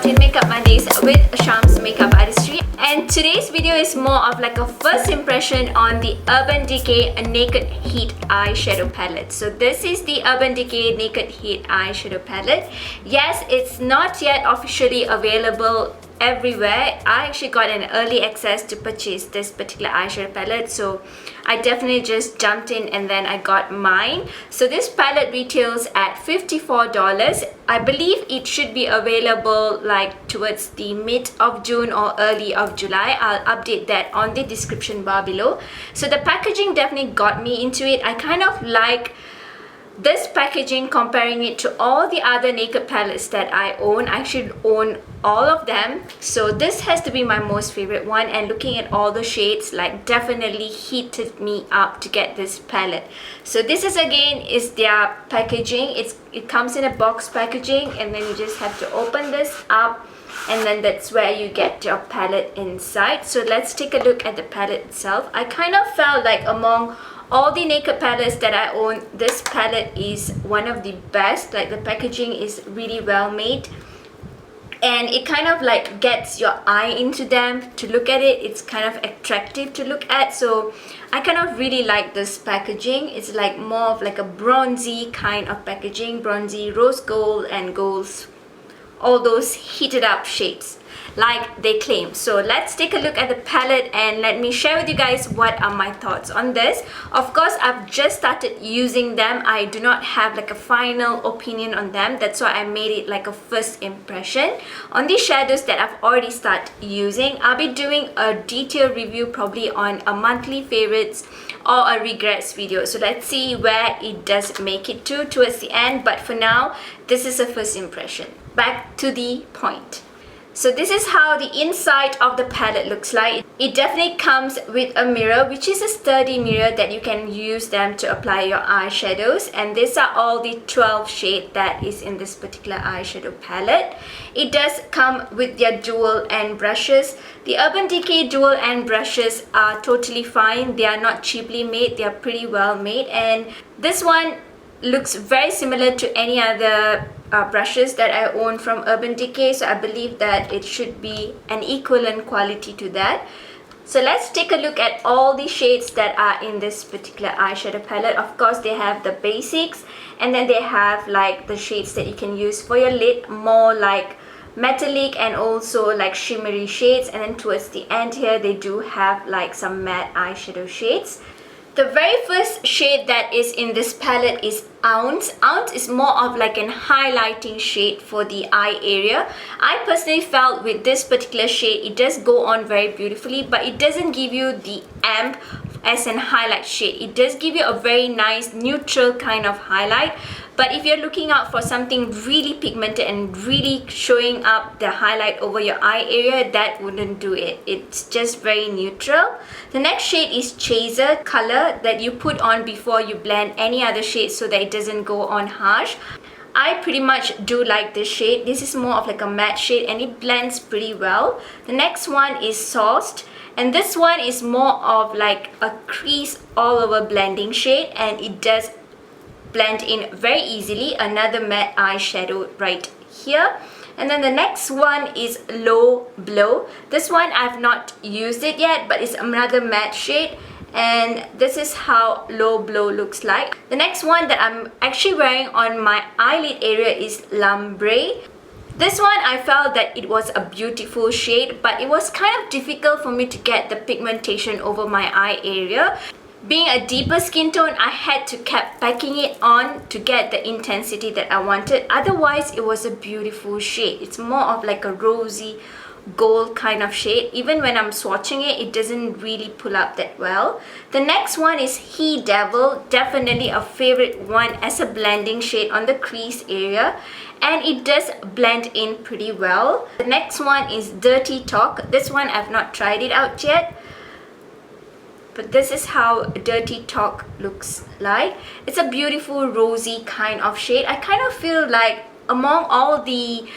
to Makeup Mondays with Sham's Makeup Artistry, and today's video is more of like a first impression on the Urban Decay Naked Heat eyeshadow palette. So this is the Urban Decay Naked Heat eyeshadow palette. Yes, it's not yet officially available everywhere. I actually got an early access to purchase this particular eyeshadow palette, so I definitely just jumped in and then I got mine. So this palette retails at $54. I believe it should be available like towards the mid of June or early of July. I'll update that on the description bar below. So the packaging definitely got me into it. I kind of like this packaging comparing it to all the other naked palettes that I own. I should own all of them, so this has to be my most favorite one, and looking at all the shades like definitely heated me up to get this palette. So this is again is their packaging. It comes in a box packaging, and then you just have to open this up, and then that's where you get your palette inside. So let's take a look at the palette itself. I kind of felt like among all the naked palettes that I own, this palette is one of the best. Like the packaging is really well made, and it kind of like gets your eye into them to look at it. It's kind of attractive to look at, so I kind of really like this packaging. It's like more of like a bronzy kind of packaging, bronzy, rose gold and golds, all those heated up shades like they claim. So let's take a look at the palette and let me share with you guys what are my thoughts on this. Of course, I've just started using them. I do not have like a final opinion on them. That's why I made it like a first impression. On the shadows that I've already started using, I'll be doing a detailed review probably on a monthly favorites or a regrets video. So let's see where it does make it to towards the end. But for now, this is a first impression. Back to the point. So this is how the inside of the palette looks like. It definitely comes with a mirror, which is a sturdy mirror that you can use them to apply your eyeshadows. And these are all the 12 shades that is in this particular eyeshadow palette. It does come with their dual end brushes. The Urban Decay dual end brushes are totally fine. They are not cheaply made. They are pretty well made. And this one looks very similar to any other brushes that I own from Urban Decay, so I believe that it should be an equivalent quality to that. So let's take a look at all the shades that are in this particular eyeshadow palette. Of course, they have the basics, and then they have like the shades that you can use for your lid, more like metallic and also like shimmery shades. And then towards the end here, they do have like some matte eyeshadow shades. The very first shade that is in this palette is Ounce. Ounce is more of like an highlighting shade for the eye area. I personally felt with this particular shade, it does go on very beautifully, but it doesn't give you the amp as an highlight shade. It does give you a very nice neutral kind of highlight. But if you're looking out for something really pigmented and really showing up the highlight over your eye area, that wouldn't do it. It's just very neutral. The next shade is Chaser color that you put on before you blend any other shade so that it doesn't go on harsh. I pretty much do like this shade. This is more of like a matte shade and it blends pretty well. The next one is Sauced. And this one is more of like a crease all over blending shade, and it does blend in very easily. Another matte eyeshadow right here. And then the next one is Low Blow. This one I've not used it yet, but it's another matte shade, and this is how Low Blow looks like. The next one that I'm actually wearing on my eyelid area is Lambre. This one I felt that it was a beautiful shade, but it was kind of difficult for me to get the pigmentation over my eye area. Being a deeper skin tone, I had to keep packing it on to get the intensity that I wanted. Otherwise, it was a beautiful shade. It's more of like a rosy gold kind of shade. Even when I'm swatching it, it doesn't really pull up that well. The next one is He Devil. Definitely a favorite one as a blending shade on the crease area, and it does blend in pretty well. The next one is Dirty Talk. This one I've not tried it out yet, but this is how Dirty Talk looks like. It's a beautiful rosy kind of shade. I kind of feel like among all the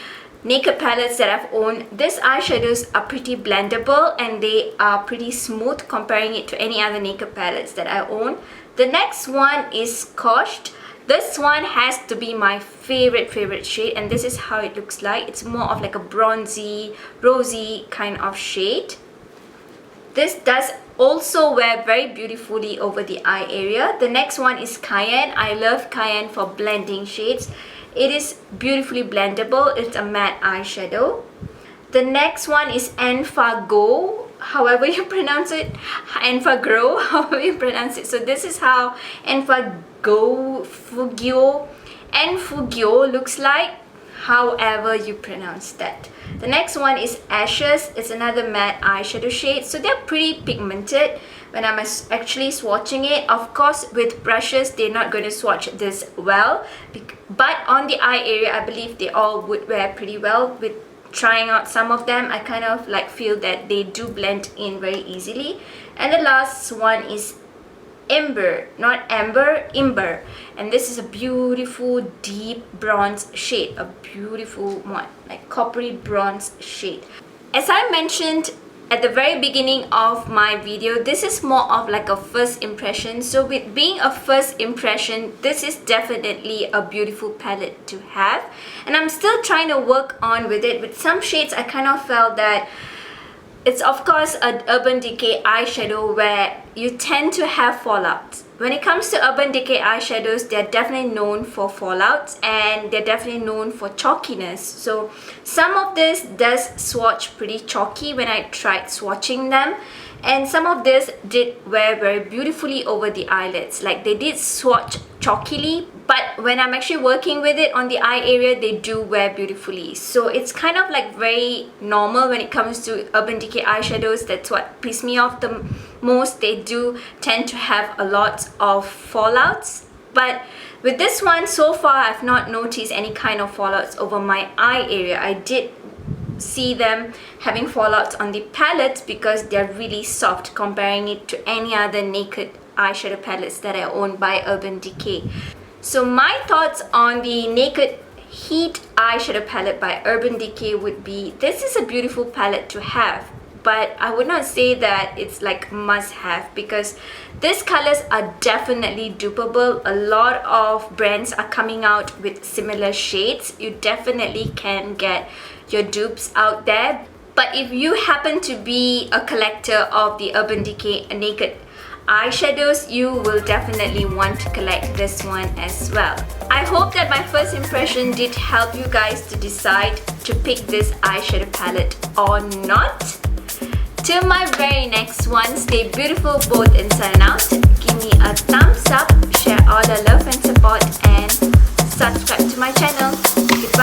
naked palettes that I've owned, these eyeshadows are pretty blendable and they are pretty smooth comparing it to any other naked palettes that I own. The next one is Scorched. This one has to be my favorite shade, and this is how it looks like. It's more of like a bronzy, rosy kind of shade. This does also wear very beautifully over the eye area. The next one is Cayenne. I love Cayenne for blending shades. It is beautifully blendable. It's a matte eyeshadow. The next one is Enfago, however you pronounce it. Enfagro, however you pronounce it. So this is how Enfagio looks like, however you pronounce that. The next one is Ashes. It's another matte eyeshadow shade. So they're pretty pigmented when I'm actually swatching it. Of course, with brushes, they're not going to swatch this well. But on the eye area, I believe they all would wear pretty well. With trying out some of them, I kind of like feel that they do blend in very easily. And the last one is Ember, not Amber, Ember, and this is a beautiful deep bronze shade, a beautiful one, like coppery bronze shade. As I mentioned at the very beginning of my video, this is more of like a first impression. So with being a first impression, this is definitely a beautiful palette to have, and I'm still trying to work on with it. With some shades, I kind of felt that it's of course an Urban Decay eyeshadow where you tend to have fallouts. When it comes to Urban Decay eyeshadows, they're definitely known for fallouts, and they're definitely known for chalkiness. So some of this does swatch pretty chalky when I tried swatching them, and some of this did wear very beautifully over the eyelids. Like they did swatch chalkily, but when I'm actually working with it on the eye area, they do wear beautifully. So it's kind of like very normal when it comes to Urban Decay eyeshadows. That's what pisses me off the most. They do tend to have a lot of fallouts, but with this one so far, I've not noticed any kind of fallouts over my eye area. I did see them having fallouts on the palettes because they're really soft comparing it to any other naked eyeshadow palettes that I own by Urban Decay. So my thoughts on the Naked Heat eyeshadow palette by Urban Decay would be, this is a beautiful palette to have, but I would not say that it's like must have, because these colors are definitely dupeable. A lot of brands are coming out with similar shades. You definitely can get your dupes out there. But if you happen to be a collector of the Urban Decay Naked eyeshadows, you will definitely want to collect this one as well. I hope that my first impression did help you guys to decide to pick this eyeshadow palette or not. Till my very next one, stay beautiful both inside and out. Give me a thumbs up, share all the love and support, and subscribe to my channel. Goodbye.